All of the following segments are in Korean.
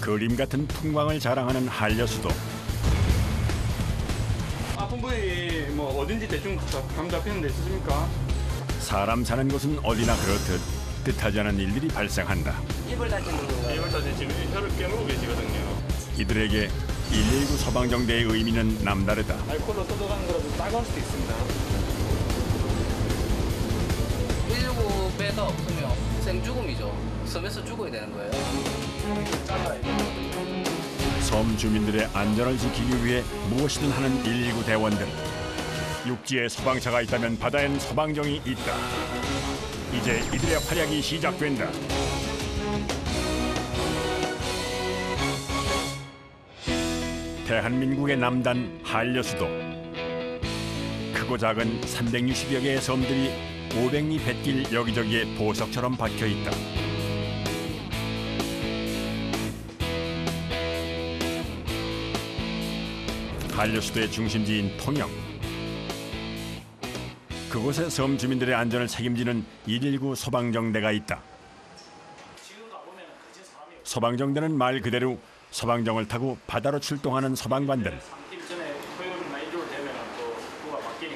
그림 같은 풍광을 자랑하는 한려수도 아픈 부위 뭐 어딘지 대충 감 잡히는 데 있으십니까? 사람 사는 곳은 어디나 그렇듯 뜻하지 않은 일들이 발생한다. 입을 다치는 건가요? 입을 다친 지금 혀를 깨물고 계시거든요. 이들에게 119 소방정대의 의미는 남다르다. 알코올로 쏟아가는 거라도 따가울 수도 있습니다. 119배가 없으면 생죽음이죠. 섬에서 죽어야 되는 거예요. 섬 주민들의 안전을 지키기 위해 무엇이든 하는 119 대원들. 육지에 소방차가 있다면 바다엔 소방정이 있다. 이제 이들의 활약이 시작된다. 대한민국의 남단 한려수도. 크고 작은 360여 개의 섬들이 500리 뱃길 여기저기에 보석처럼 박혀 있다. 한려수도의 중심지인 통영. 그곳에 섬 주민들의 안전을 책임지는 119 소방정대가 있다. 소방정대는 말 그대로 소방정을 타고 바다로 출동하는 소방관들.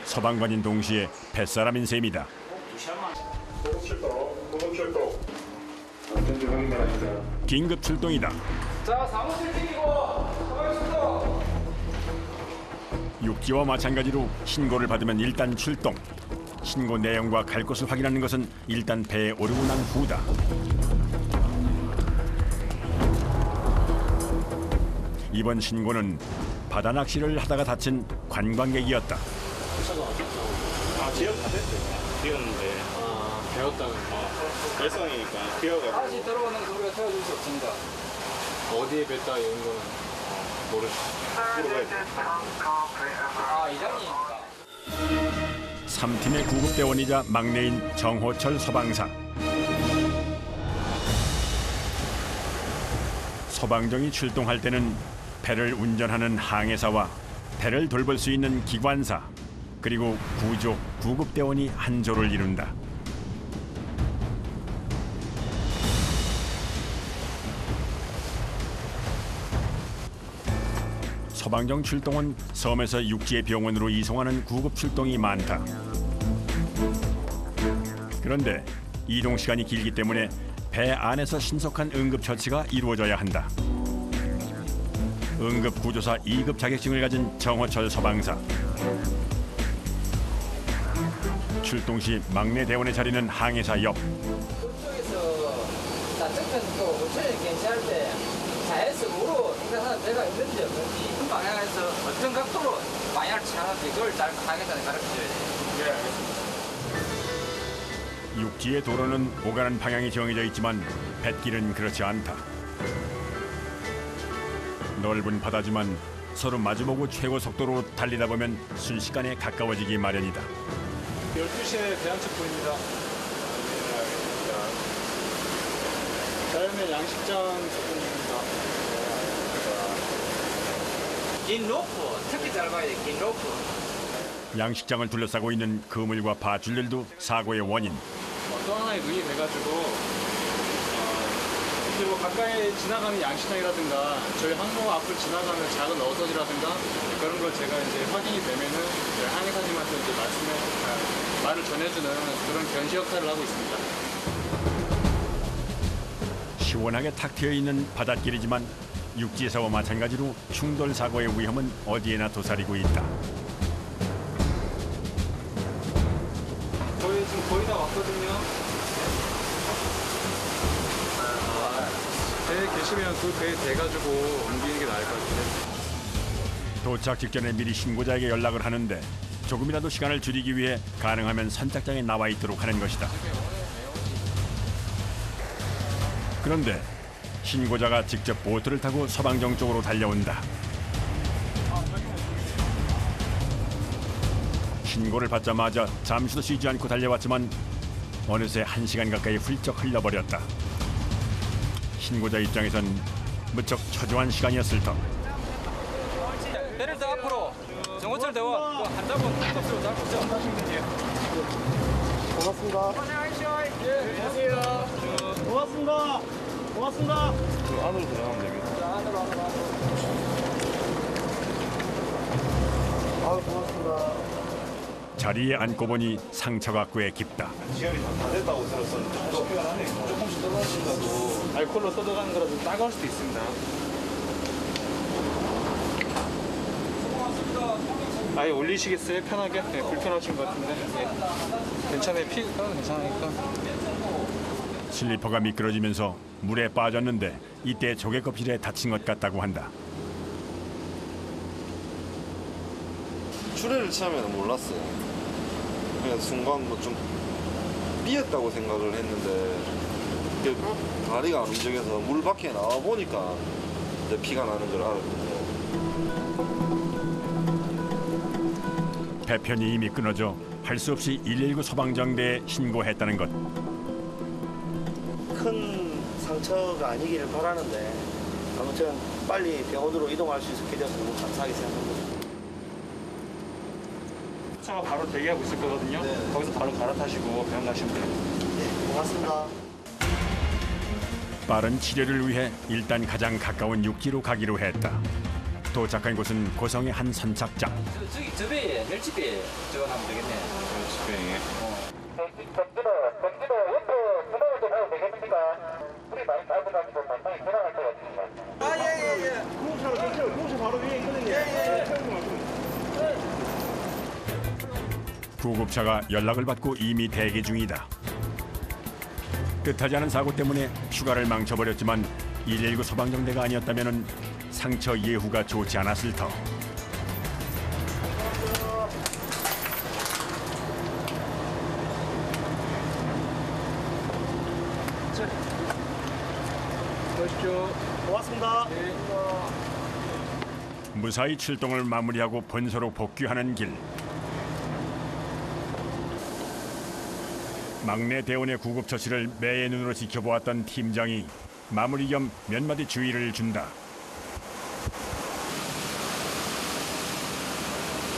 소방관인 동시에 뱃사람인 셈이다. 긴급 출동이다. 자, 사무실 튀기고 소방 출동. 육지와 마찬가지로 신고를 받으면 일단 출동. 신고 내용과 갈 곳을 확인하는 것은 일단 배에 오르고 난 후다. 이번 신고는 바다 낚시를 하다가 다친 관광객이었다. 아, 지역 다 됐어요. 비었는데. 아, 배웠다는 거. 열성이니까 비어가지고. 다시 들어오는 소리가 세워줄 수 없습니다. 어디에 뱉다 이런 거는 모르죠. 물어봐야 돼. 아, 이장이니까. 3팀의 구급대원이자 막내인 정호철 소방사. 소방정이 출동할 때는 배를 운전하는 항해사와 배를 돌볼 수 있는 기관사, 그리고 구조, 구급대원이 한 조를 이룬다. 소방정 출동은 섬에서 육지의 병원으로 이송하는 구급 출동이 많다. 그런데 이동 시간이 길기 때문에 배 안에서 신속한 응급 처치가 이루어져야 한다. 응급구조사 2급 자격증을 가진 정호철 소방사. 출동 시 막내 대원의 자리는 항해사 옆. 그쪽에서 좌측편도 우측에 괜찮을 때 자연스으로 생각하는 배가 있는지 없는지 이 방향에서 어떤 각도로 방향을 취하는지 그걸 잘 항해사에 가르쳐줘야 돼요. 네, 알겠습니다. 육지의 도로는 오가는 방향이 정해져 있지만 뱃길은 그렇지 않다. 넓은 바다지만 서로 마주보고 최고 속도로 달리다 보면 순식간에 가까워지기 마련이다. 12시에 대한측 보입니다. 자연의 양식장 접근입니다. 긴 로프, 특히 잘 봐야 돼, 긴 로프. 양식장을 둘러싸고 있는 그물과 밧줄들도 사고의 원인. 또 하나의 눈이 돼가지고 이제 뭐 가까이 지나가는 양식장이라든가 저희 항모 앞을 지나가는 작은 어선이라든가 그런 걸 제가 이제 확인이 되면은 이제 항해사님한테 이제 말을 전해주는 그런 견시 역할을 하고 있습니다. 시원하게 탁 트여 있는 바닷길이지만 육지에서와 마찬가지로 충돌 사고의 위험은 어디에나 도사리고 있다. 저희 지금 거의 다 왔거든요. 배에 계시면 그 배에 대가지고 옮기는 게 나을 것 같아요. 도착 직전에 미리 신고자에게 연락을 하는데 조금이라도 시간을 줄이기 위해 가능하면 선착장에 나와 있도록 하는 것이다. 그런데 신고자가 직접 보트를 타고 소방정 쪽으로 달려온다. 신고를 받자마자 잠시도 쉬지 않고 달려왔지만 어느새 1시간 가까이 훌쩍 흘러버렸다. 신고자 입장에선 무척 초조한 시간이었을 터. 배를 더 앞으로 정호철 대원 한 잡은 톱으로 잘 보죠. 고맙습니다. 안녕하세요. 고맙습니다. 고맙습니다. 그 안으로 들어가면 됩니다. 고맙습니다. 자리에 앉고 보니 상처가 꽤 깊다. 지혈이 다 됐다고 들었었는데 조금씩 하네. 조금씩 떨어진다고. 알코올로 쏟아가는 거라서 따가울 수도 있습니다. 아예 올리시겠어요? 편하게? 네, 불편하신 것 같은데. 네. 괜찮아요. 피가 괜찮으니까. 슬리퍼가 미끄러지면서 물에 빠졌는데 이때 조개 껍질에 다친 것 같다고 한다. 추레를 처음에는 몰랐어요. 그냥 순간 뭐 좀 삐었다고 생각을 했는데 이게 다리가 안 움직여서 물 밖에 나와 보니까 이제 피가 나는 걸 알았거든요. 배편이 이미 끊어져 할 수 없이 119 소방정대에 신고했다는 것. 큰 상처가 아니기를 바라는데 아무튼 빨리 병원으로 이동할 수 있게 돼서 너무 감사하게 생각합니다. 차가 바로 대기하고 있을 거거든요. 네. 거기서 바로 갈아타시고 병원 가시면 돼요. 네, 고맙습니다. 빠른 치료를 위해 일단 가장 가까운 육지로 가기로 했다. 도착한 곳은 고성의 한 선착장. 저기 저 배에 멸치배 저거 하면 되겠네. 멸치병에. 구급차가 연락을 받고 이미 대기 중이다. 뜻하지 않은 사고 때문에 휴가를 망쳐버렸지만 119 소방정대가 아니었다면 상처 예후가 좋지 않았을 터. 보십시오. 고맙습니다. 무사히 출동을 마무리하고 본소로 복귀하는 길. 막내 대원의 구급 처치를 매의 눈으로 지켜보았던 팀장이 마무리 겸 몇 마디 주의를 준다.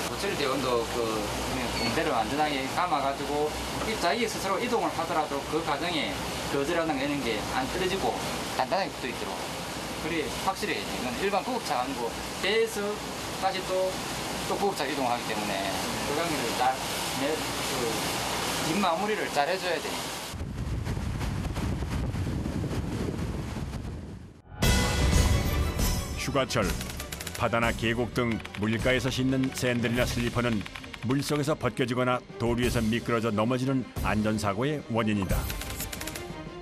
도철 대원도 그 공대를 안전하게 감아가지고 자기 스스로 이동을 하더라도 그 과정에 거절하는 게 안 떨어지고 단단하게 붙어 있도록. 그리 확실히 이건 일반 구급차가 아니고 배에서까지 또 구급차 이동하기 때문에 그 관계를 잘 뒷마무리를 잘 해줘야 돼. 휴가철, 바다나 계곡 등 물가에서 신는 샌들이나 슬리퍼는 물속에서 벗겨지거나 돌 위에서 미끄러져 넘어지는 안전사고의 원인이다.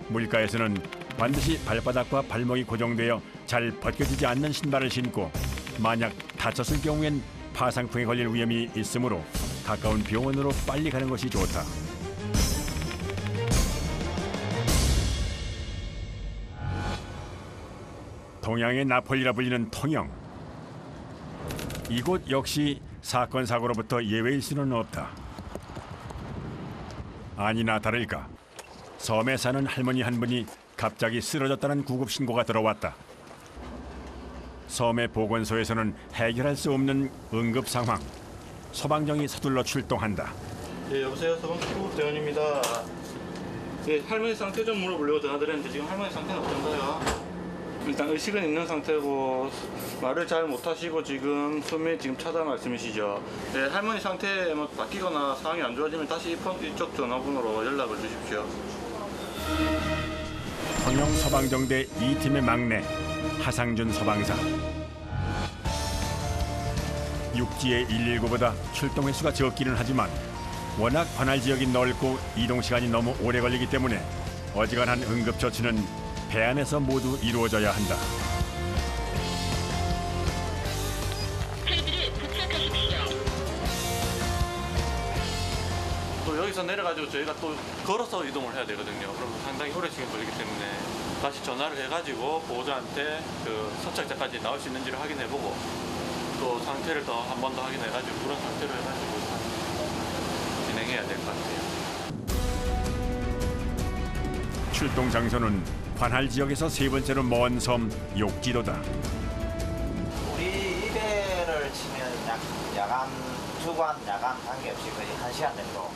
물가에서는 반드시 발바닥과 발목이 고정되어 잘 벗겨지지 않는 신발을 신고 만약 다쳤을 경우엔 파상풍에 걸릴 위험이 있으므로 가까운 병원으로 빨리 가는 것이 좋다. 동양의 나폴리라 불리는 통영. 이곳 역시 사건 사고로부터 예외일 수는 없다. 아니나 다를까 섬에 사는 할머니 한 분이 갑자기 쓰러졌다는 구급 신고가 들어왔다. 섬의 보건소에서는 해결할 수 없는 응급 상황. 소방정이 서둘러 출동한다. 예, 여보세요. 소방구급대원입니다. 예, 할머니 상태 좀 물어보려고 전화드렸는데 지금 할머니 상태는 어떤가요? 일단 의식은 있는 상태고 말을 잘 못하시고 지금 숨이 지금 차다 말씀이시죠? 예, 할머니 상태 뭐 바뀌거나 상황이 안 좋아지면 다시 이쪽 전화번호로 연락을 주십시오. 통영 소방정대 2팀의 막내 하상준 소방사. 육지의 119보다 출동 횟수가 적기는 하지만 워낙 관할 지역이 넓고 이동 시간이 너무 오래 걸리기 때문에 어지간한 응급 처치는 배 안에서 모두 이루어져야 한다. 또 여기서 내려가지고 저희가 또 걸어서 이동을 해야 되거든요. 그럼 상당히 오래 시간 걸리기 때문에 다시 전화를 해가지고 보호자한테 그 선착장까지 나올 수 있는지를 확인해보고 또 상태를 더 한 번 더 확인해가지고 그런 상태로 해가지고 진행해야 될 것 같아요. 출동 장소는 관할 지역에서 세 번째로 먼 섬 욕지도다. 우리 이 배를 치면 야간, 주간, 야간 관계없이 거의 1시간 정도.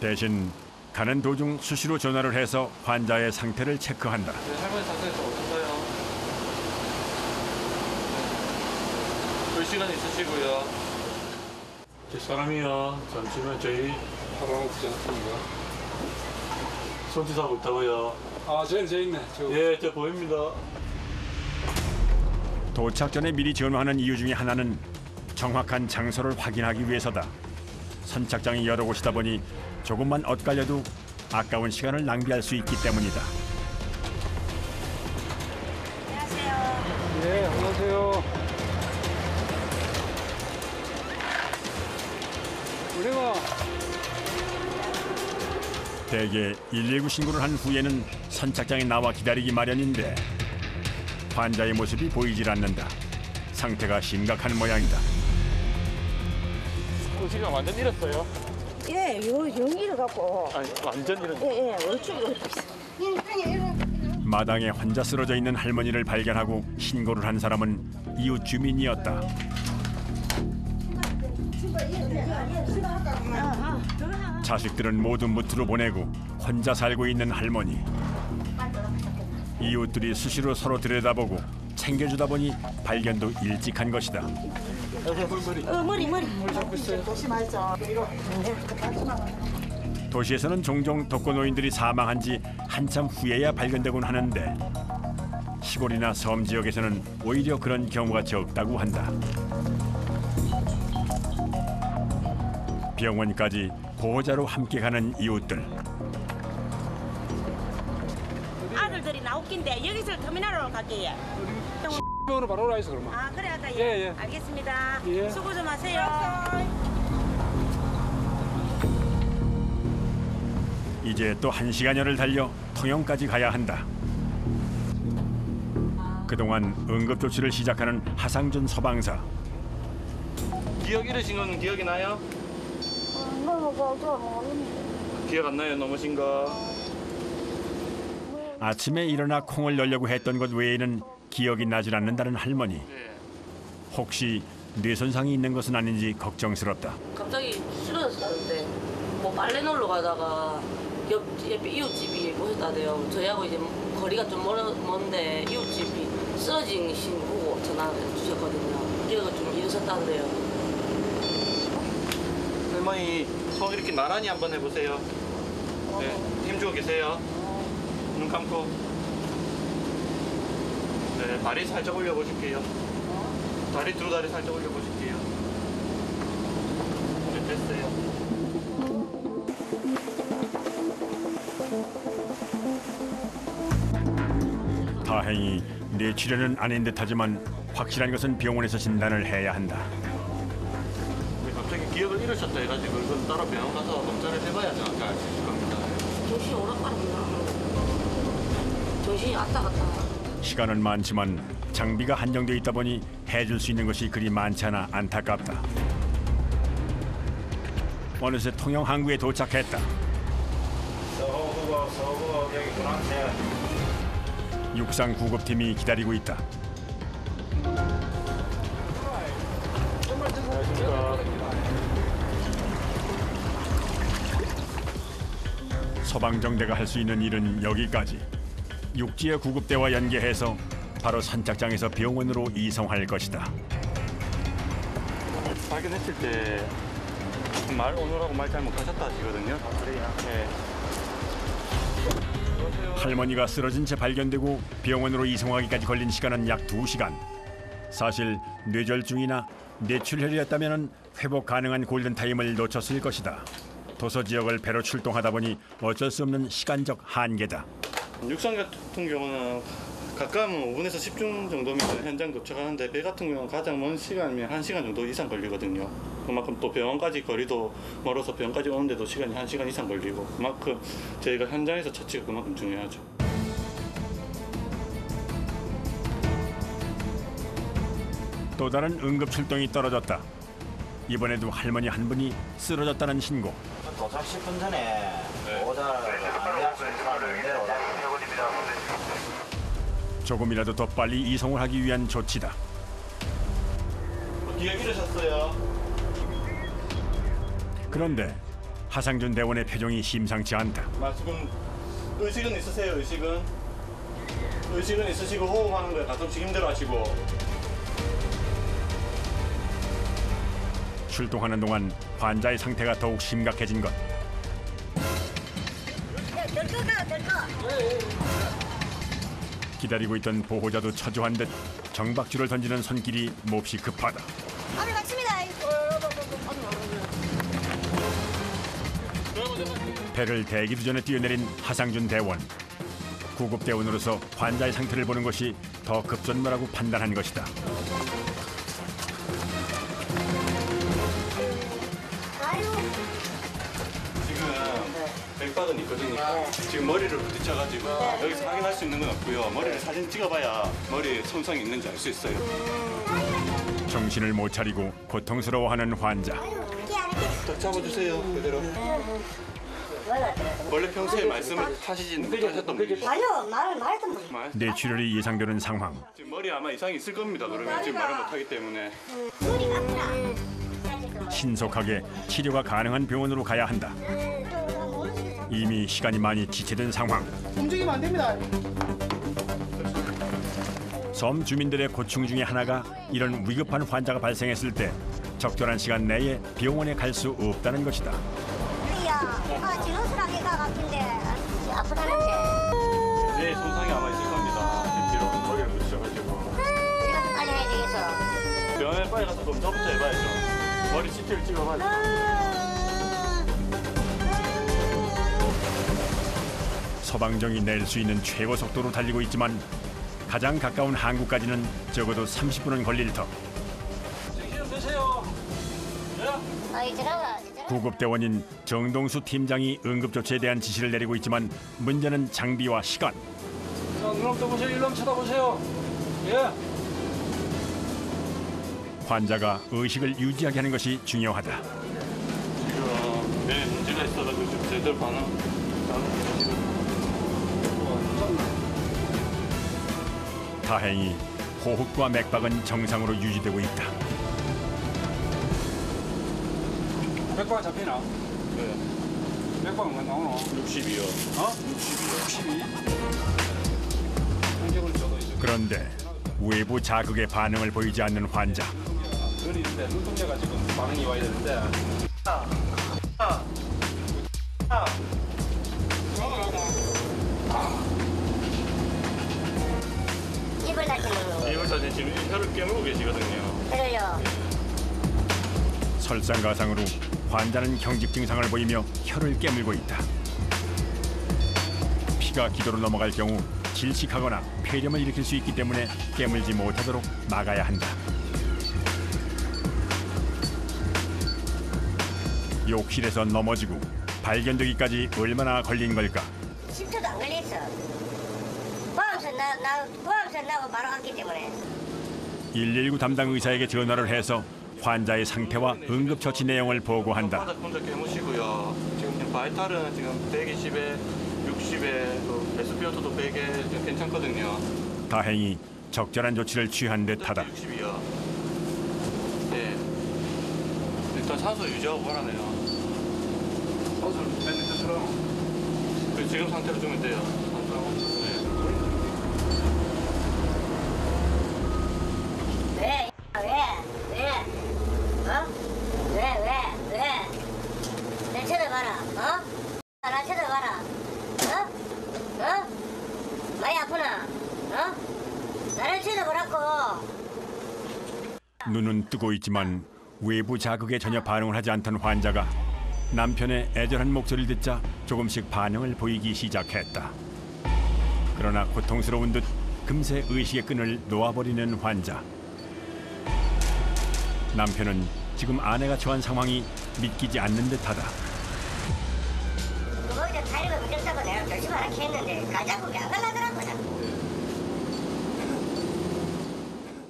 대신 가는 도중 수시로 전화를 해서 환자의 상태를 체크한다. 네, 할머니 상태가 좀 어떤가요? 의식은 있으시고요. 제 사람이요. 잠시만 저희 팔아먹지 않습니다. 손짓하고 있다고요. 아, 저 있네. 예, 저 보입니다. 도착 전에 미리 전화하는 이유 중에 하나는 정확한 장소를 확인하기 위해서다. 선착장이 여러 곳이다 보니 조금만 엇갈려도 아까운 시간을 낭비할 수 있기 때문이다. 네, 안녕하세요. 우리가 대개 119 신고를 한 후에는 선착장에 나와 기다리기 마련인데 환자의 모습이 보이질 않는다. 상태가 심각한 모양이다. 의식은 완전 잃었어요. 예, 요 연기를 갖고. 아니, 완전 잃었어요. 예, 예, 얼추. 마당에 혼자 쓰러져 있는 할머니를 발견하고 신고를 한 사람은 이웃 주민이었다. 자식들은 모두 무트로 보내고 혼자 살고 있는 할머니. 이웃들이 수시로 서로 들여다보고 챙겨주다 보니 발견도 일찍한 것이다. 머리. 조심하죠. 도시에서는 종종 독거노인들이 사망한 지 한참 후에야 발견되곤 하는데 시골이나 섬 지역에서는 오히려 그런 경우가 적다고 한다. 병원까지 보호자로 함께 가는 이웃들. 아들들이 나웃긴데 여기서 터미널로 갈게요. 병원으로 바로 오라 해서 그러면. 아, 그래 할까요? 예. 알겠습니다. 예. 수고 좀 하세요. 이제 또 1시간여를 달려 통영까지 가야 한다. 그동안 응급조치를 시작하는 하상준 소방사. 기억 잃으신 건 기억이 나요? 기억 안 나요? 넘으신 거? 아침에 일어나 콩을 열려고 했던 것 외에는 기억이 나질 않는다는 할머니. 네. 혹시 뇌손상이 있는 것은 아닌지 걱정스럽다. 갑자기 쓰러졌다는데 뭐 빨래 놀러 가다가 옆에 이웃집이 오셨다대요. 저희하고 이제 거리가 좀 먼데 이웃집이 쓰러진 신 보고 전화 주셨거든요. 기억을 좀 잃으셨다는데요. 할머니 손 이렇게 나란히 한번 해보세요. 네, 힘주고 계세요. 눈 감고. 네, 다리 살짝 올려보실게요. 다리 두 다리 살짝 올려보실게요. 네, 됐어요. 다행히 뇌출혈은 아닌 듯하지만 확실한 것은 병원에서 진단을 해야 한다. 갑자기 기억을 잃으셨다 해가지고 이건 따로 병원 가서 검사를 해봐야 정확히 알 수 있을 겁니다. 정신이 오락가락나. 정신이 왔다 갔다. 시간은 많지만 장비가 한정돼 있다 보니 해줄 수 있는 것이 그리 많지 않아 안타깝다. 어느새 통영 항구에 도착했다. 육상 구급팀이 기다리고 있다. 소방정대가 할 수 있는 일은 여기까지. 육지의 구급대와 연계해서 바로 선착장에서 병원으로 이송할 것이다. 발견했을 때 말 오느라고 말 잘 못하셨다 하시거든요. 그래요? 네. 할머니가 쓰러진 채 발견되고 병원으로 이송하기까지 걸린 시간은 약 2시간. 사실 뇌졸중이나 뇌출혈이었다면 회복 가능한 골든타임을 놓쳤을 것이다. 도서 지역을 배로 출동하다 보니 어쩔 수 없는 시간적 한계다. 육상 같은 경우는 가까우면 5분에서 10분 정도면 현장 도착하는데 배 같은 경우는 가장 먼 시간이면 1시간 정도 이상 걸리거든요. 그만큼 또 병원까지 거리도 멀어서 병원까지 오는데도 시간이 1시간 이상 걸리고 그만큼 저희가 현장에서 처치가 그만큼 중요하죠. 또 다른 응급 출동이 떨어졌다. 이번에도 할머니 한 분이 쓰러졌다는 신고. 도착 10분 전에 보호자를 안내할 수 있는 사람을 내려오라. 조금이라도 더 빨리 이송을 하기 위한 조치다. 기억 잃으셨어요? 그런데 하상준 대원의 표정이 심상치 않다. 지금 의식은 있으세요? 의식은? 의식은 있으시고 호흡하는 거에 가끔씩 힘들어하시고 출동하는 동안 환자의 상태가 더욱 심각해진 것. 기다리고 있던 보호자도 처조한 듯 정박줄을 던지는 손길이 몹시 급하다. 오늘 맞습니다. 배를 대기도 전에 뛰어내린 하상준 대원. 구급대원으로서 환자의 상태를 보는 것이 더 급선무라고 판단한 것이다. 지금 맥박은 있거든요. 지금 머리를 부딪혀가지고 여기서 확인할 수 있는 건 없고요. 머리를 사진 찍어봐야 머리에 손상이 있는지 알 수 있어요. 정신을 못 차리고 고통스러워하는 환자. 딱 잡아주세요. 그대로. 원래 평소에 말씀을 하시진 못하셨던 분이죠? 아니요, 말했던 분. 뇌출혈이 예상되는 상황. 지금 머리에 아마 이상이 있을 겁니다. 그러면 지금 말을 못하기 때문에. 머리가 아프다. 신속하게 치료가 가능한 병원으로 가야 한다. 이미 시간이 많이 지체된 상황. 움직이면 안 됩니다. 섬 주민들의 고충 중에 하나가 이런 위급한 환자가 발생했을 때 적절한 시간 내에 병원에 갈 수 없다는 것이다. 우리야, 진호수라게 가 같은데 아프다는데. 네, 손상이 아마 있을 겁니다. 뒤로 머리를 부딪혀가지고. 빨리 해야 되겠어. 병원에 빨리 가서 검사부터 해봐야죠. 머리 CT를 찍어봐야죠. 서방정이 낼 수 있는 최고 속도로 달리고 있지만 가장 가까운 항구까지는 적어도 30분은 걸릴 터. 구급대원인 정동수 팀장이 응급조치에 대한 지시를 내리고 있지만 문제는 장비와 시간. 자, 눈 떠보세요. 일로 쳐다보세요. 예. 환자가 의식을 유지하게 하는 것이 중요하다. 지금 뇌에 문제가 있어가지고 지금 제대로 반응. 다행히 호흡과 맥박은 정상으로 유지되고 있다. 맥박 잡히나? 네. 맥박은 왜 나오노? 60이요. 어? 62. 한쪽으로 저도 이제 그런데 외부 자극에 반응을 보이지 않는 환자. 눈이 있는데 눈동자가 지금 반응이 와야 되는데. 입을 다치는 이걸 다 지금 혀를 깨물고 계시거든요. 그래요. 설상가상으로 환자는 경직 증상을 보이며 혀를 깨물고 있다. 피가 기도로 넘어갈 경우 질식하거나 폐렴을 일으킬 수 있기 때문에 깨물지 못하도록 막아야 한다. 욕실에서 넘어지고 발견되기까지 얼마나 걸린 걸까? 10초도 안 걸렸어. 보암선 나고 바로 갔기 때문에. 119 담당 의사에게 전화를 해서 환자의 상태와 응급처치 내용을 보고한다. 바닥 혼자 깨무시고요. 지금 바이탈은 지금 120에 60에 SpO2도 100에 지금 괜찮거든요. 다행히 적절한 조치를 취한 듯하다. 60이요. 네. 일단 산소 유지하고 가라네요. 옷을 뺐는 것처럼. 지금 상태로 주면 돼요. 왜? 어? 왜? 내 쳐다봐라. 어? 나 쳐다봐라. 어? 많이 아프나? 어? 나를 쳐다보라고. 눈은 뜨고 있지만 외부 자극에 전혀 반응을 하지 않던 환자가 남편의 애절한 목소리를 듣자 조금씩 반응을 보이기 시작했다. 그러나 고통스러운 듯 금세 의식의 끈을 놓아버리는 환자. 남편은 지금 아내가 처한 상황이 믿기지 않는 듯하다. 거기다 다리가 문졌다고 내가 조심하라 했는데 가자고 안 가려더라고.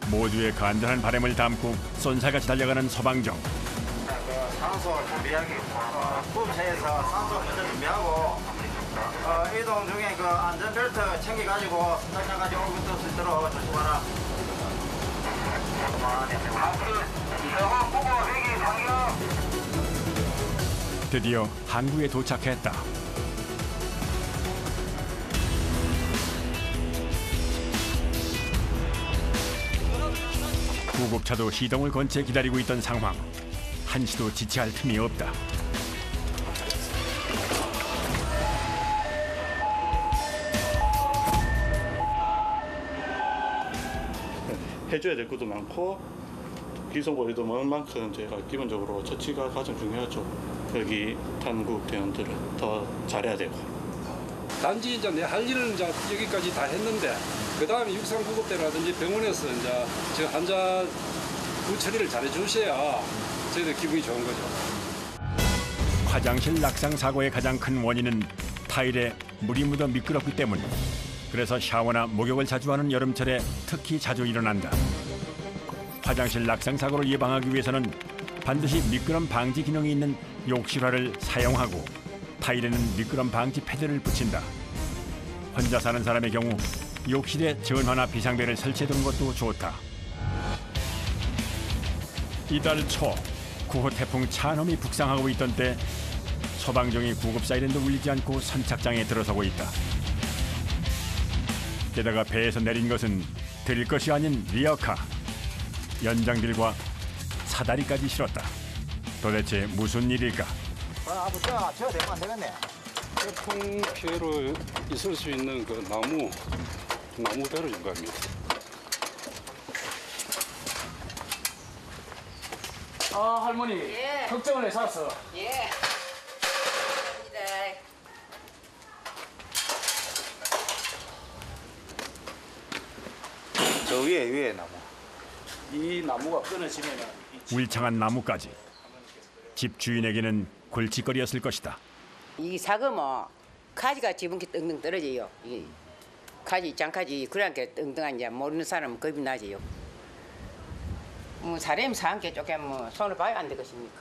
모두의 간절한 바람을 담고 쏜살같이 달려가는 서방정. 산소 준비하기 구급차에서 산소 먼저 준비하고 이동 중에 그 안전벨트 챙겨가지고 승강장까지 올 수 있도록 조심하라. 드디어 항구에 도착했다. 구급차도 시동을 건 채 기다리고 있던 상황. 한시도 지체할 틈이 없다. 해줘야 될 것도 많고 기성고리도 많은 만큼 저희가 기본적으로 처치가 가장 중요하죠. 여기 단국 대원들을 더 잘해야 되고. 단지 이제 내 할 일은 이제 여기까지 다 했는데 그 다음에 육상구급대라든지 병원에서 이제 저 환자 처리를 잘해 주셔야 저희들 기분이 좋은 거죠. 화장실 낙상 사고의 가장 큰 원인은 타일에 물이 묻어 미끄럽기 때문. 그래서 샤워나 목욕을 자주 하는 여름철에 특히 자주 일어난다. 화장실 낙상 사고를 예방하기 위해서는 반드시 미끄럼 방지 기능이 있는 욕실화를 사용하고 타일에는 미끄럼 방지 패드를 붙인다. 혼자 사는 사람의 경우 욕실에 전화나 비상벨을 설치해두는 것도 좋다. 이달 초 9호 태풍 찬홈이 북상하고 있던 때 소방정이 구급 사이렌도 울리지 않고 선착장에 들어서고 있다. 게다가 배에서 내린 것은 들일 것이 아닌 리어카. 연장들과 사다리까지 실었다. 도대체 무슨 일일까? 아버지가 저 되면 안 되겠네. 태풍 피해로 있을 수 있는 그 나무 배를 연구합니다. 아 할머니 걱정을 해서 왔어. 예. 저 위에 나무. 이 나무가 끊어지면 울창한 나무까지. 집 주인에게는 골칫거리였을 것이다. 이 사금은 가지가 지붕기 떵떵 떨어져요. 이 가지 장가지 그렇게 떵떵한지 모르는 사람은 겁이 나지요. 뭐 사람이 사는 게 조금 뭐 손을 봐야 안 되겠습니까?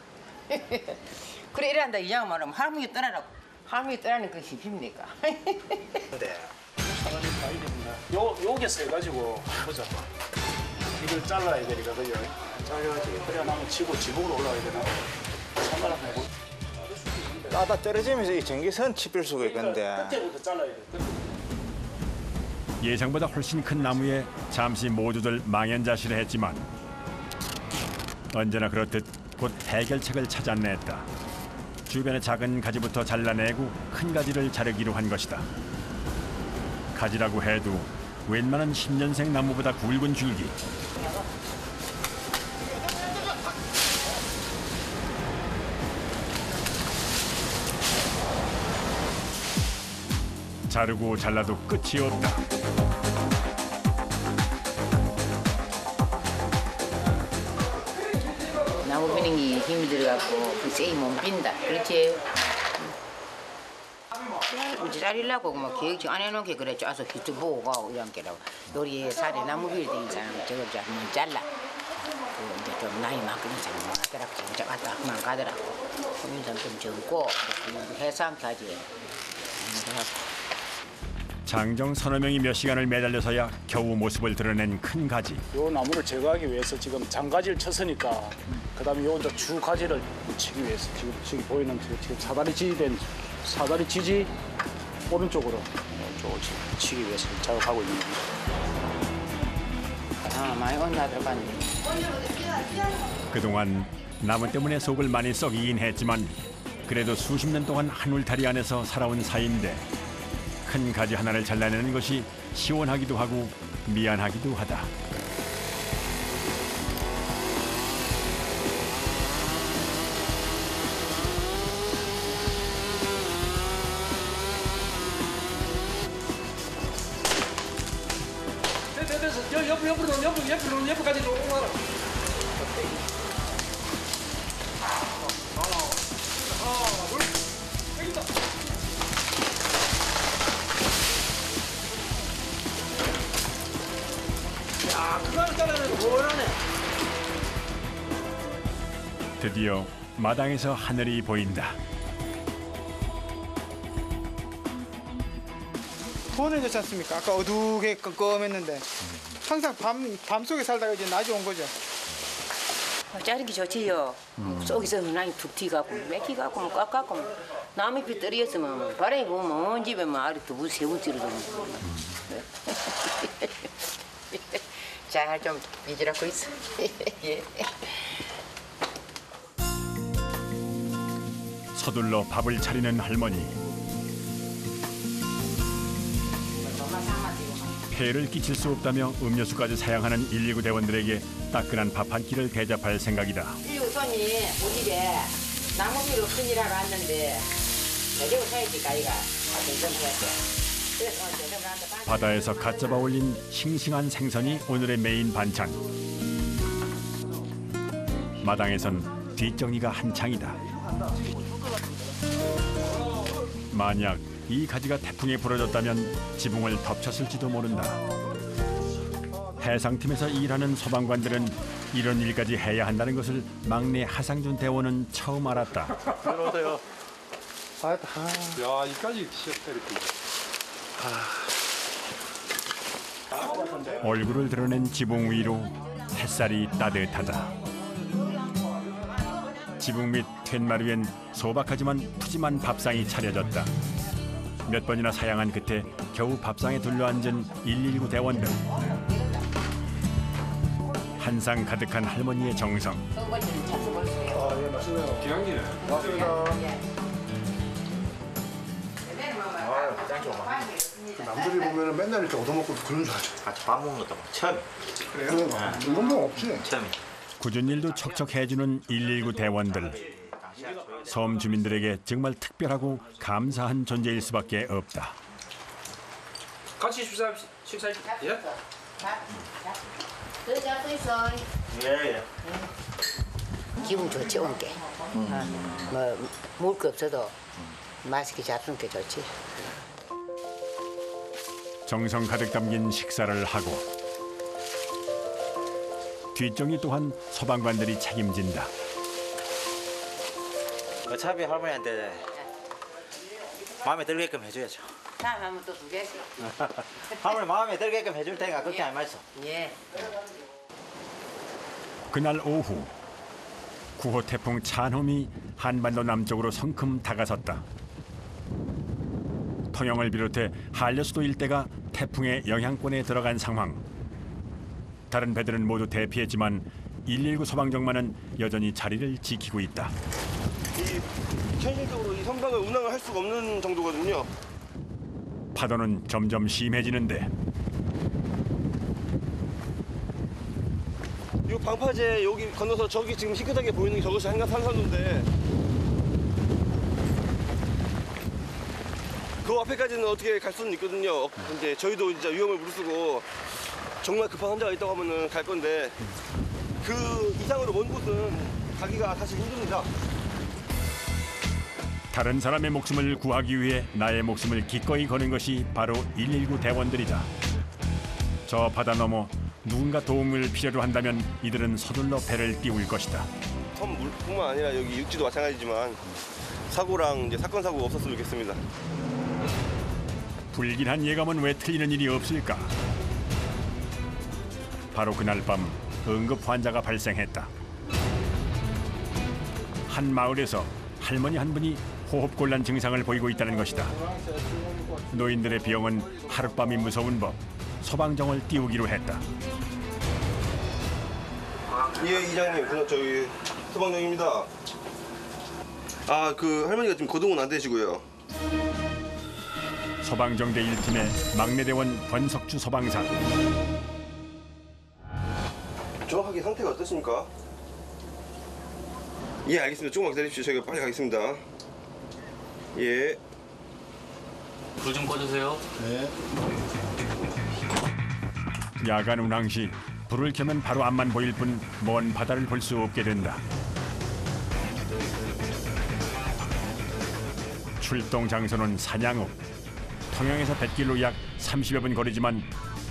그래 이란다 이장 말하면 할머니 떠나라고. 할머니 떠나는 그 힘입니까? 근데 사람이 봐야 됩니다. 여기서 해가지고 보자. 이걸 잘라야 되니까 그죠? 잘라야지. 그래야 나무 치고 지붕으로 올라가야 되나? 상관없 해보. 따다 떨어지면서 이 전기선 칩힐 수가 있겠는데. 끝에부터 잘라야 돼. 예상보다 훨씬 큰 나무에 잠시 모두들 망연자실해 했지만 언제나 그렇듯 곧 해결책을 찾아냈다. 주변의 작은 가지부터 잘라내고 큰 가지를 자르기로 한 것이다. 가지라고 해도 웬만한 10년생 나무보다 굵은 줄기. 자르고 잘라도 끝이 없다. 나무 비행기 힘이 들어갖고 그 쇠이 못 빈다. 그렇지? 이제 자리려고 뭐 계획 안 해놓게 그래 짜서 기초 보고 가고 이런 게라고. 요리 살에 나무 빌 된 사람 저걸 좀 잘라. 그 이제 좀 나이 많은 사람 많더라고. 진짜 왔다 그만 가더라고. 그런 사람 좀 젊고 해상까지. 장정 서너 명이 몇 시간을 매달려서야 겨우 모습을 드러낸 큰 가지. 요 나무를 제거하기 위해서 지금 장가지를 쳤으니까 그다음에 요 이제 주 가지를 치기 위해서 지금 보이는 지금 사다리 지지 오른쪽으로 쪽을 치기 위해서 작업하고 있는 겁니다. 아 많이 온나 들어갔네. 그동안 나무 때문에 속을 많이 썩이긴 했지만 그래도 수십 년 동안 한 울타리 안에서 살아온 사이인데 큰 가지 하나를 잘라내는 것이 시원하기도 하고 미안하기도 하다. 옆으로까지 올라가라. 드디어 마당에서 하늘이 보인다. 번해졌지 않습니까? 아까 어두게 껌껌했는데 항상 밤속에 살다가 이제 낮이 온 거죠. 자르기 좋지요. 속에서 흔하게 툭 튀가고 맥히가고 뭐 깎아고 나무잎이 떨어졌으면 바람이 보면 온 집에 뭐 아래 두부 세우 찌르고 잘 좀 빚으라고 있어. 예. 서둘러 밥을 차리는 할머니. 폐를 끼칠 수 없다며 음료수까지 사양하는 119 대원들에게 따끈한 밥 한 끼를 대접할 생각이다. 119 손이 우리 집에 나무미로 큰일하러 왔는데 내려고 사야지 가이가 바다에서 갓 잡아 올린 싱싱한 생선이 오늘의 메인 반찬. 마당에선 뒷정리가 한창이다. 만약 이 가지가 태풍에 부러졌다면 지붕을 덮쳤을지도 모른다. 해상팀에서 일하는 소방관들은 이런 일까지 해야 한다는 것을 막내 하상준 대원은 처음 알았다. 들어오세요. 야, 이까지 이렇게. 얼굴을 드러낸 지붕 위로 햇살이 따뜻하다. 지붕 밑 툇마루엔 소박하지만 푸짐한 밥상이 차려졌다. 몇 번이나 사양한 끝에 겨우 밥상에 둘러앉은 119 대원들. 한상 가득한 할머니의 정성. 예, 맛있네요. 기왕이네. 맞습니다. 남들이 보면은 맨날 이렇게 얻어먹고 그런 줄 알죠. 같이 밥 먹는 것도 처음. 그래요? 이런 건 없지. 처음. 굳은 일도 척척해주는 119 대원들. 섬 주민들에게 정말 특별하고 감사한 존재일 수밖에 없다. 같이 식사 예? 예. 기분 좋지 온게. 뭐 먹을 거 없어도 맛있게 잡수는 게 좋지. 정성 가득 담긴 식사를 하고 뒷정리 또한 소방관들이 책임진다. 어차피 할머니한테 마음에 들게끔 해줘야죠. 다음 한번 또 두 개씩. 할머니 마음에 들게끔 해줄 테니까 걱정하지 마시오. 예. 그날 오후 구호 태풍 찬홈이 한반도 남쪽으로 성큼 다가섰다. 통영을 비롯해 한려수도 일대가 태풍의 영향권에 들어간 상황. 다른 배들은 모두 대피했지만 119 소방정만은 여전히 자리를 지키고 있다. 현실적으로 이 선박을 운항을 할 수가 없는 정도거든요. 파도는 점점 심해지는데 이 방파제 여기 건너서 저기 지금 희끗하게 보이는 게 저것이 한강산선도인데 그 앞에까지는 어떻게 갈 수는 있거든요. 근데 저희도 진짜 위험을 무릅쓰고 정말 급한 환자가 있다고 하면은 갈 건데 그 이상으로 먼 곳은 가기가 사실 힘듭니다. 다른 사람의 목숨을 구하기 위해 나의 목숨을 기꺼이 거는 것이 바로 119 대원들이다. 저 바다 너머 누군가 도움을 필요로 한다면 이들은 서둘러 배를 띄울 것이다. 섬물뿐만 아니라 여기 육지도 마찬가지지만 사고랑 이제 사건 사고가 없었으면 좋겠습니다. 불길한 예감은 왜 틀리는 일이 없을까? 바로 그날 밤 응급 환자가 발생했다. 한 마을에서 할머니 한 분이 호흡곤란 증상을 보이고 있다는 것이다. 노인들의 병은 하룻밤이 무서운 법, 소방정을 띄우기로 했다. 예, 이장님, 저기 소방정입니다. 그 할머니가 지금 거동은 안 되시고요. 소방정대 1팀의 막내 대원 권석주 소방사. 정확하게 상태가 어떠십니까? 예, 알겠습니다. 조금만 기다리십시오. 저희가 빨리 가겠습니다. 예. 불 좀 꺼주세요. 네. 야간 운항 시 불을 켜면 바로 앞만 보일 뿐 먼 바다를 볼 수 없게 된다. 출동 장소는 산양읍. 통영에서 뱃길로 약 30여 분 거리지만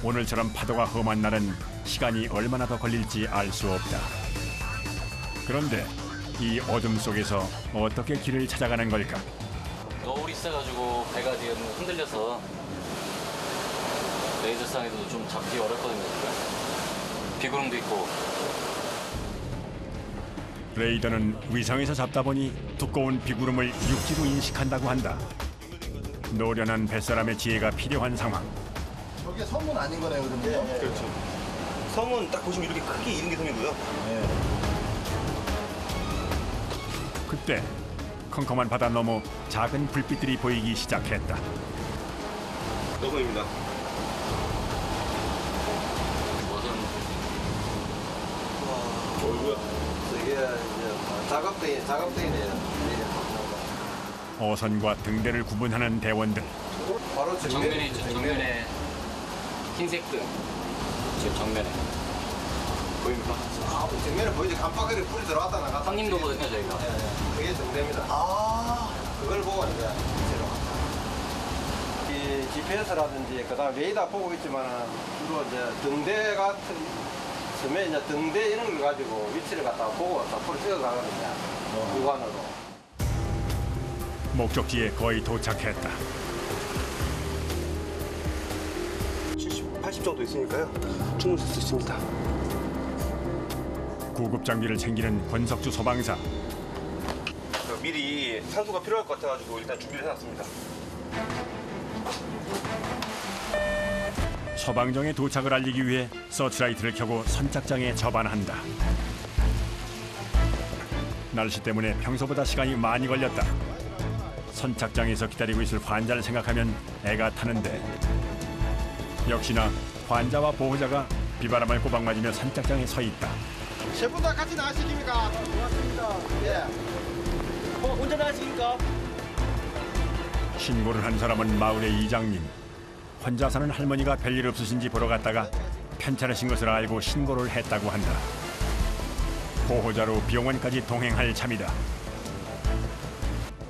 오늘처럼 파도가 험한 날은 시간이 얼마나 더 걸릴지 알 수 없다. 그런데 이 어둠 속에서 어떻게 길을 찾아가는 걸까? 너울이 있어가지고 배가 지금 흔들려서 레이더상에서도 좀 잡기 어렵거든요. 비구름도 있고. 레이더는 위성에서 잡다 보니 두꺼운 비구름을 육지로 인식한다고 한다. 노련한 뱃사람의 지혜가 필요한 상황. 저게 섬은 아닌 거네요, 그러면? 네, 그렇죠. 섬은 딱 보시면 이렇게 크게 이는 게 섬이고요. 그때 컴컴한 바다 너머 작은 불빛들이 보이기 시작했다. 너구입니다. 뭐야? 이게 작업대이네요. 어선과 등대를 구분하는 대원들. 바로 정면에 있죠. 정면에 흰색 등. 지금 정면에 보입니까? 아, 정면에 보이지? 깜빡이를 불이 들어왔다 나갔다. 형님도거든요 저희가. 그게 정대입니다. 아, 그걸 보고 이제 이 GPS라든지 그다음 레이더 보고 있지만 주로 이제 등대 같은 섬에 이제 등대 이런 걸 가지고 위치를 갖다 보고 앞으로 찍어가거든요. 육안으로. 목적지에 거의 도착했다. 70, 80 정도 있으니까요. 충분히 쓸 수 있습니다. 구급 장비를 챙기는 권석주 소방사. 미리 산소가 필요할 것 같아가지고 일단 준비를 해놨습니다. 소방정의 도착을 알리기 위해 서치라이트를 켜고 선착장에 접안한다. 날씨 때문에 평소보다 시간이 많이 걸렸다. 선착장에서 기다리고 있을 환자를 생각하면 애가 타는데 역시나 환자와 보호자가 비바람을 꼬박맞으며 선착장에 서 있다. 세 분 다 같이 나가시십니까? 고맙습니다. 예. 운전 하십니까? 신고를 한 사람은 마을의 이장님. 혼자 사는 할머니가 별일 없으신지 보러 갔다가 편찮으신 것을 알고 신고를 했다고 한다. 보호자로 병원까지 동행할 참이다.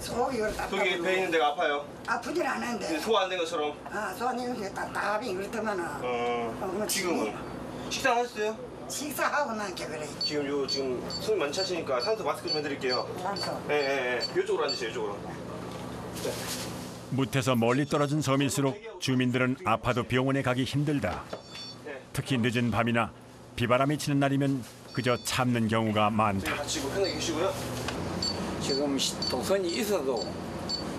속이 속이 배 있는 데가 아파요. 아프진 않은데. 소화 안 된 것처럼. 소화는 답답이 그렇다면은. 지금은 식사하셨어요? 식사하고 난게 그래. 지금 숨이 많이 차시니까 산소 마스크 좀 해드릴게요. 산소. 예. 이쪽으로 앉으세요. 이쪽으로. 무태서 멀리 떨어진 섬일수록 주민들은 아파도 병원에 가기 힘들다. 특히 늦은 밤이나 비바람이 치는 날이면 그저 참는 경우가 많다. 같이 편하게 계시고요. 지금 동선이 있어도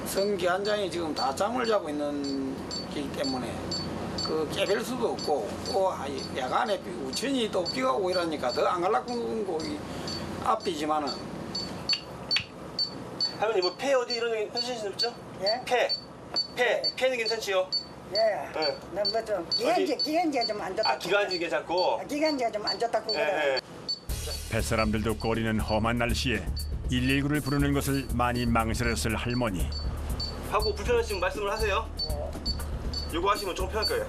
선기 한 장이 지금 다 잠을 자고 있는 거기 때문에 그 깨벨 수도 없고 또 야간에 우천이 또 비가 오고 이러니까 더 안 갈라고 앞이지만은 할머니 뭐 폐 어디 이런 데 편찮으신 없죠? 예? 폐는 괜찮지요? 예. 뭐좀 기관지가 좀 안 좋다. 기관지 괜찮고. 기관지가 좀 안 좋다고 그래. 뱃사람들도 꺼리는 험한 날씨에 119를 부르는 것을 많이 망설였을 할머니. 하고 불편하시면 말씀을 하세요. 요거 하시면 좀 편할 거예요.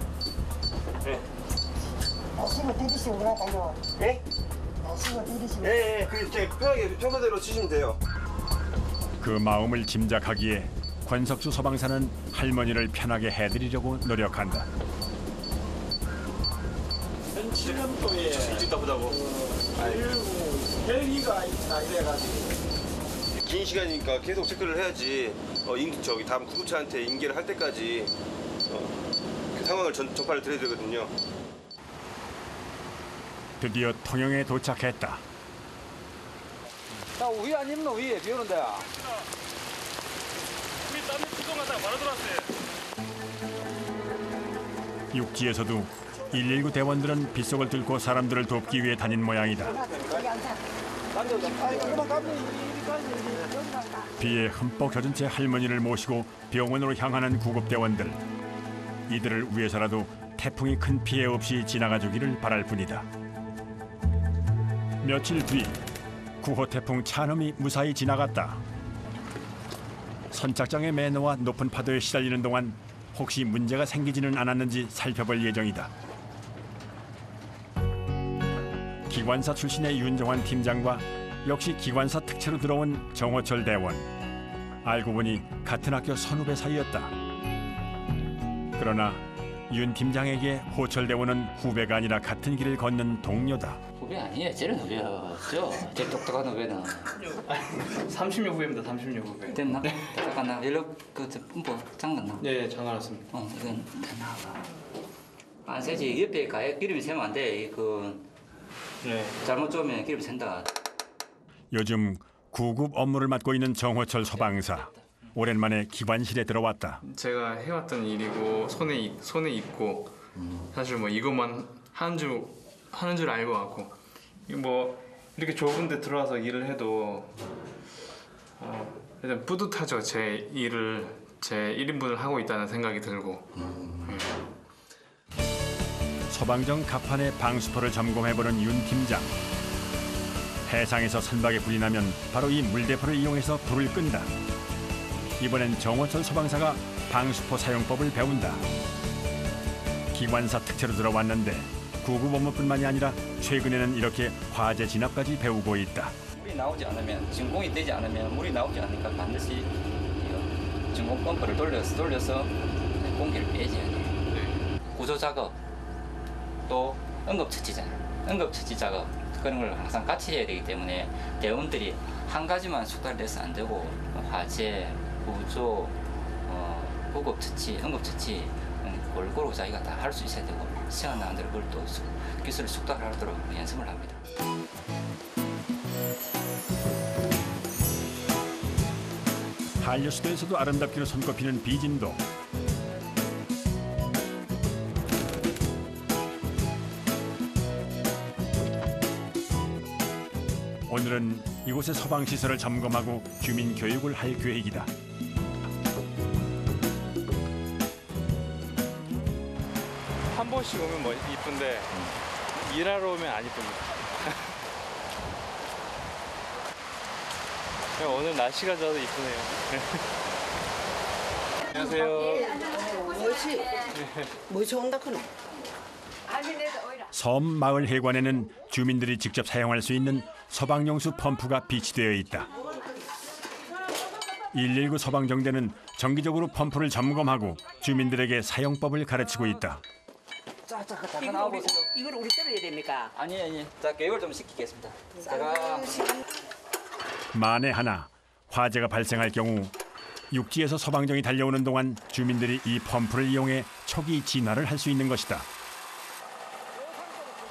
네. 시고 들이시고 그러다요. 네? 시고 들이시고. 네. 그렇게 편하게 평소대로 치시면 돼요. 그 마음을 짐작하기에 권석주 소방사는 할머니를 편하게 해드리려고 노력한다. 2007년도에 일찍 나보다고. 헬기가 있다 이래가지고 긴 시간이니까 계속 체크를 해야지. 다음 구급차한테 인계를 할 때까지 그 상황을 전파를 드려야 되거든요. 드디어 통영에 도착했다. 나 우위 안 입노 위에 비 오는데. 우리 땀에 구경하다가 바로 들어왔어요. 육지에서도 119 대원들은 빗속을 뚫고 사람들을 돕기 위해 다닌 모양이다. 비에 흠뻑 젖은 채 할머니를 모시고 병원으로 향하는 구급대원들. 이들을 위해서라도 태풍이 큰 피해 없이 지나가 주기를 바랄 뿐이다. 며칠 뒤 구호 태풍 찬음이 무사히 지나갔다. 선착장의 매너와 높은 파도에 시달리는 동안 혹시 문제가 생기지는 않았는지 살펴볼 예정이다. 기관사 출신의 윤정환 팀장과 역시 기관사 특채로 들어온 정호철 대원. 알고 보니 같은 학교 선후배 사이였다. 그러나 윤 팀장에게 호철 대원은 후배가 아니라 같은 길을 걷는 동료다. 후배 아니에요. 쟤는 후배였죠. 제 똑똑한 후배는. 36 후배입니다. 36 후배. 됐나? 잠깐만 연락 뭐 잠갔나? 네, 장관 왔습니다. 이건 됐나 봐. 안 새지. 옆에 가에 기름이 새면 안 돼. 잘못 쪼면 기름 샌다. 요즘 구급 업무를 맡고 있는 정호철 소방사. 오랜만에 기관실에 들어왔다. 제가 해왔던 일이고 손에 있고 사실 뭐 이것만 하는 줄 알고 왔고 뭐 이렇게 좁은 데 들어와서 일을 해도 일단 뿌듯하죠. 제 1인분을 하고 있다는 생각이 들고. 서방정 갑판의 방수포를 점검해보는 윤 팀장. 해상에서 선박에 불이 나면 바로 이 물대포를 이용해서 불을 끈다. 이번엔 정호철 소방사가 방수포 사용법을 배운다. 기관사 특채로 들어왔는데 구급업무뿐만이 아니라 최근에는 이렇게 화재 진압까지 배우고 있다. 물이 나오지 않으면, 진공이 되지 않으면 물이 나오지 않으니까 반드시 진공 펌프를 돌려서 공기를 빼줘야 돼요. 구조 작업, 또 응급처치 작업 그런 걸 항상 같이 해야 되기 때문에 대원들이 한 가지만 숙달을 내서 안 되고 화재, 구조, 구급처치, 응급처치 골고루 자기가 다 할 수 있어야 되고 시간 나는 대로 그걸 또 기술을 숙달하도록 연습을 합니다. 한류수도에서도 아름답기로 손꼽히는 비진도. 오늘은 이곳의 소방시설을 점검하고 주민 교육을 할 계획이다. 한 번씩 오면 뭐 이쁜데 일하러 오면 안 이쁩니다. 오늘 날씨가 저도 이쁘네요. 안녕하세요. 뭐지 온다 그노? 섬 마을 해관에는 주민들이 직접 사용할 수 있는 소방용수 펌프가 비치되어 있다. 119 소방정대는 정기적으로 펌프를 점검하고 주민들에게 사용법을 가르치고 있다. 잠깐 나와보세요. 이걸 우리 때려야 됩니까? 아니. 자, 교육을 좀 시키겠습니다. 제가 만에 하나 화재가 발생할 경우 육지에서 소방정이 달려오는 동안 주민들이 이 펌프를 이용해 초기 진화를 할 수 있는 것이다.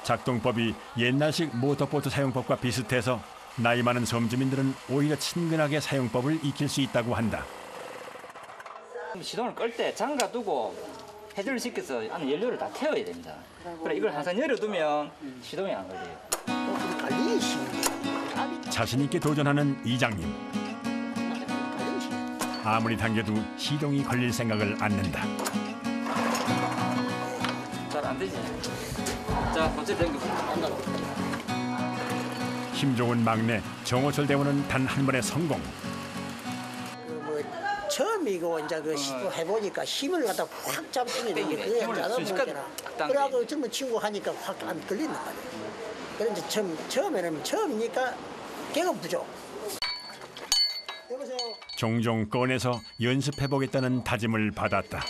작동법이 옛날식 모터보트 사용법과 비슷해서 나이 많은 섬 주민들은 오히려 친근하게 사용법을 익힐 수 있다고 한다. 시동을 끌 때 잠가 두고 해주를 시켜서 안에 연료를 다 태워야 됩니다. 그래 이걸 항상 열어두면 시동이 안 걸려요. 자신 있게 도전하는 이장님. 아무리 당겨도 시동이 걸릴 생각을 않는다. 잘 안 되지. 자, 번째 당겨보세요. 힘 좋은 막내 정호철 대원은 단 한 번의 성공. 처음이고 이제 그 해보니까 힘을 갖다 확 잡히게 되게 그게 자다 보니까 그래갖고 젊은 친구 하니까 확 안 걸린단 말이에요. 그런데 처음에는 처음이니까 개가 부족. 여보세요. 종종 꺼내서 연습해보겠다는 다짐을 받았다.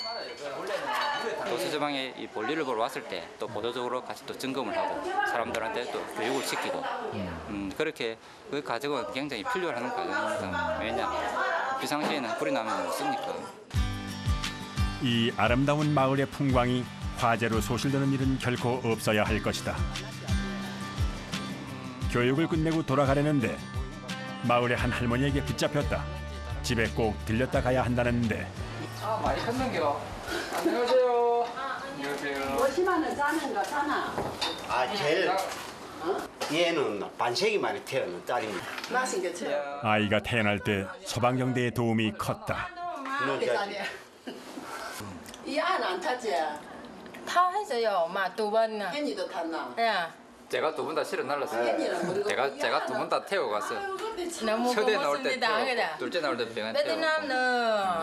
도서저방에 이 볼일을 보러 왔을 때 또 보도적으로 같이 또 점검을 하고 사람들한테 또 교육을 시키고 그렇게 그 과정은 굉장히 필요한 과정입니다. 왜냐 비상시에는 불이 나면 못 쓰니까. 이 아름다운 마을의 풍광이 화재로 소실되는 일은 결코 없어야 할 것이다. 교육을 끝내고 돌아가려는데 마을의 한 할머니에게 붙잡혔다. 집에 꼭 들렸다 가야 한다는데. 아 많이 컸는겨. 안녕하세요. 안녕하세요. 50만원 싸는가 싸나? 제일 얘는 반세기 만에 태어난 딸입니다. 맛있겠죠? 아이가 태어날 때 소방정대의 도움이 컸다. 이 안 안 타지? 타 했어요. 엄마 2번. 혜니도 탔나? 예. 제가 2분 다 실어 날랐어요. 제가 2분 다 태워갔어요. 너무 첫째 나올 때 고맙습니다. 태워, 둘째 나올 때 병원 태워. 베트남은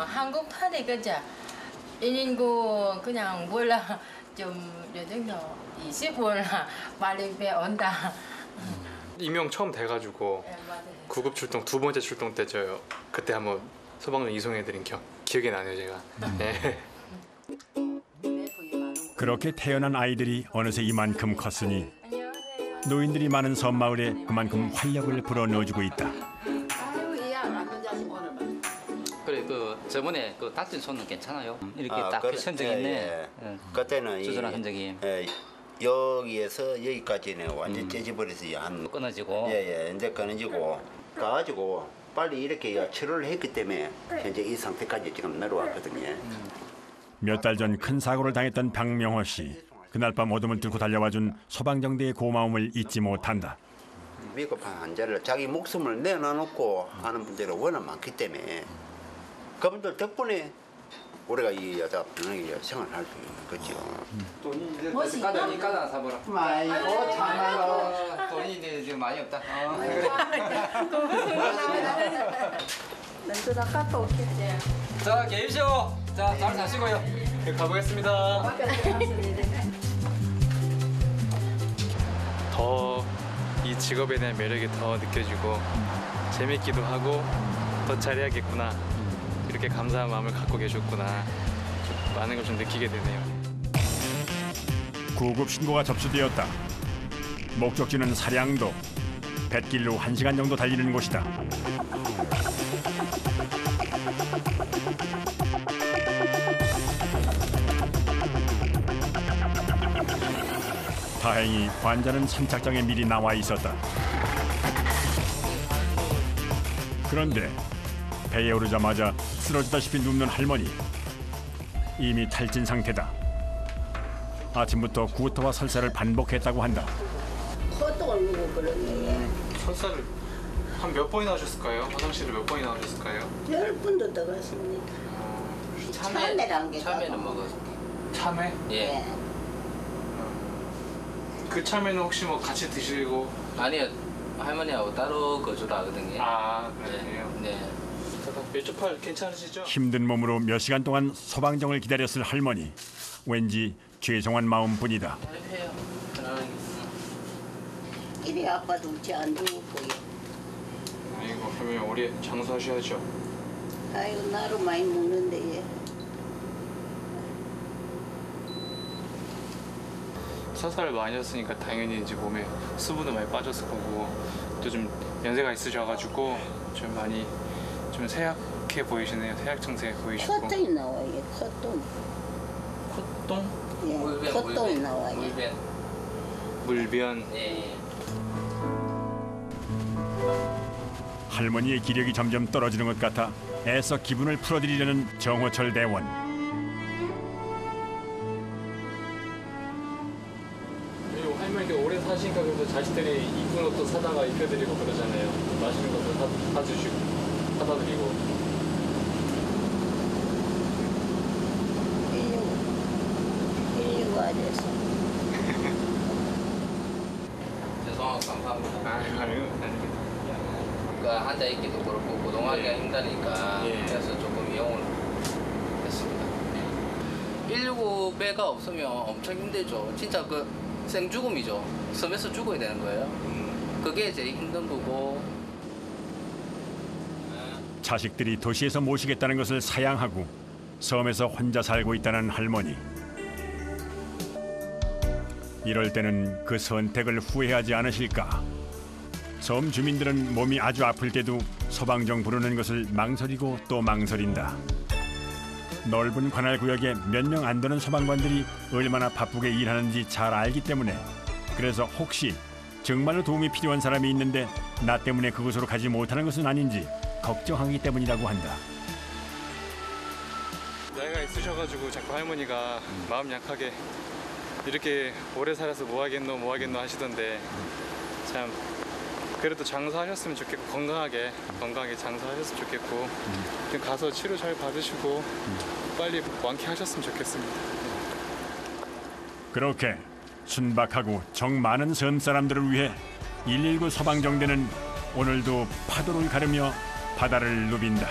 한국 타대 그죠? 1인구 그냥 몰라 좀 요 정도 20분 빨리 배운다. 임용 처음 돼가지고 구급 출동 2번째 출동 때 저 그때 한번 소방관 이송해드린 기억이 나네요 제가. 네. 그렇게 태어난 아이들이 어느새 이만큼 컸으니 노인들이 많은 섬마을에 그만큼 활력을 불어넣어주고 있다. 그래 그 저번에 그 다친 손은 괜찮아요? 이렇게 딱 흔적이 있네. 그때는 수술한 흔적이. 여기에서 여기까지는 완전 째져버려서 한 끊어지고. 이제 끊어지고 가가지고 빨리 이렇게 치료를 했기 때문에 현재 이 상태까지 지금 내려왔거든요. 몇 달 전 큰 사고를 당했던 박명호 씨. 그날 밤 어둠을 뚫고 달려와준 소방정대의 고마움을 잊지 못한다. 위급한 환자를 자기 목숨을 내놔놓고 하는 분들이 워낙 많기 때문에 그분들 덕분에 우리가 이 여자 병원에 생활할 수 있는 거죠. 돈이 이제 까다 사보라. 아이고 참말로 돈이 이제 지금 많이 없다. 그래. 먼저 나 갔다 올게. 자, 계십시오. 자, 잘 사시고요. 가보겠습니다. 더 이 직업에 대한 매력이 더 느껴지고 재밌기도 하고 더 잘해야겠구나, 이렇게 감사한 마음을 갖고 계셨구나, 좀 많은 걸 좀 느끼게 되네요. 구급 신고가 접수되었다. 목적지는 사량도. 뱃길로 1시간 정도 달리는 곳이다. 다행히 환자는 선착장에 미리 나와 있었다. 그런데 배에 오르자마자 쓰러지다시피 눕는 할머니. 이미 탈진 상태다. 아침부터 구토와 설사를 반복했다고 한다. 코도 올리고 그러네. 설사를 한 몇 번이나 하셨을까요? 화장실을 몇 번이나 하셨을까요? 10번도 들어갔습니다. 참외란 게 참외는 먹었어. 참외? 예. 그 참외는 혹시 뭐 같이 드시고? 아니요, 할머니하고 따로 거주를 하거든요. 아, 그래요? 네. 몇쪽 팔 괜찮으시죠? 힘든 몸으로 몇 시간 동안 소방정을 기다렸을 할머니. 왠지 죄송한 마음뿐이다. 해요. 편안하게. 이리 아빠도 우지 안 두고 보여. 아이고, 할머니 오래 장수하셔야죠. 아이고 나로 많이 먹는데 얘. 설사를 많이 하셨으니까 당연히 이제 몸에 수분도 많이 빠졌을 거고, 또 좀 연세가 있으셔가지고 좀 많이 좀 쇠약해 보이시네요. 쇠약 증세 보이시고. 콧똥이 나와요. 콧똥. 콧똥? 예. 콧똥이 나와요. 물변. 예. 할머니의 기력이 점점 떨어지는 것 같아 애써 기분을 풀어드리려는 정호철 대원. 그리고 할머니가 오래 사시니까 그래서 자식들이 이쁜 옷도 사다가 입혀드리고 그러잖아요. 맛있는 것도 사주시고 사다 드리고. 일리고 와줘서. 죄송하고 감사합니다. 아닙니다. 그 앉아 있기도 그렇고 고동하기가 힘드니까 그래서 조금 이용을 했습니다. 119배가 없으면 엄청 힘들죠. 진짜 그 생죽음이죠. 섬에서 죽어야 되는 거예요. 그게 제일 힘든 거고. 자식들이 도시에서 모시겠다는 것을 사양하고 섬에서 혼자 살고 있다는 할머니. 이럴 때는 그 선택을 후회하지 않으실까? 섬 주민들은 몸이 아주 아플 때도 소방정 부르는 것을 망설이고 또 망설인다. 넓은 관할 구역에 몇 명 안 되는 소방관들이 얼마나 바쁘게 일하는지 잘 알기 때문에, 그래서 혹시 정말로 도움이 필요한 사람이 있는데 나 때문에 그곳으로 가지 못하는 것은 아닌지 걱정하기 때문이라고 한다. 나이가 있으셔가지고 자꾸 할머니가 마음 약하게 이렇게 오래 살아서 뭐 하겠노 하시던데, 참 그래도 장사하셨으면 좋겠고 건강하게 장사하셨으면 좋겠고 좀 가서 치료 잘 받으시고 빨리 완쾌하셨으면 좋겠습니다. 그렇게 순박하고 정 많은 섬 사람들을 위해 119 소방정대는 오늘도 파도를 가르며 바다를 누빈다.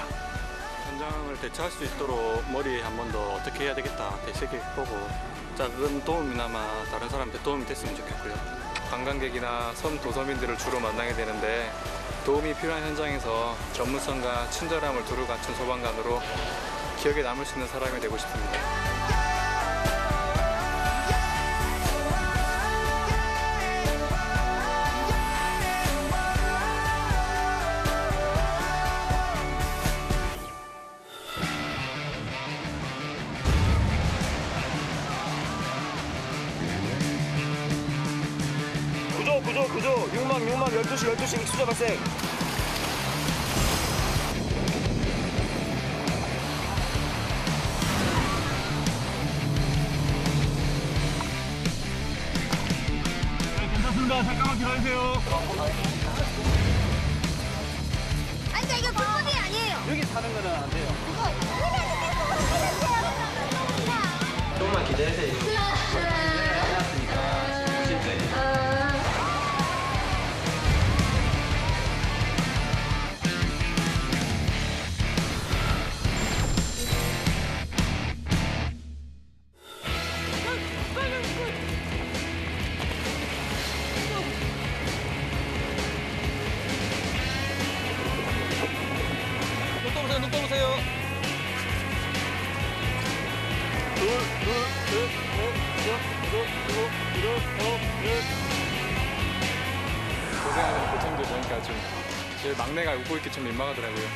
현장을 대처할 수 있도록 머리 한 번 더 어떻게 해야 되겠다 되새겨보고 작은 도움이나마 다른 사람한테 도움이 됐으면 좋겠고요. 관광객이나 섬 도서민들을 주로 만나게 되는데 도움이 필요한 현장에서 전문성과 친절함을 두루 갖춘 소방관으로 기억에 남을 수 있는 사람이 되고 싶습니다. 구조 6만 12시 익수자 발생. 괜찮습니다. 잠깐만 기다리세요. 아니, 이거 불법이 아니에요. 여기 타는 거는 안 돼요. 그거 조금만 기다리세요. 해놨으니까 오실 때. 눈 떠보세요. 둘, 셋, 넷. 고생하는 고참들 보니까 좀 제일 막내가 웃고 있기 좀 민망하더라고요.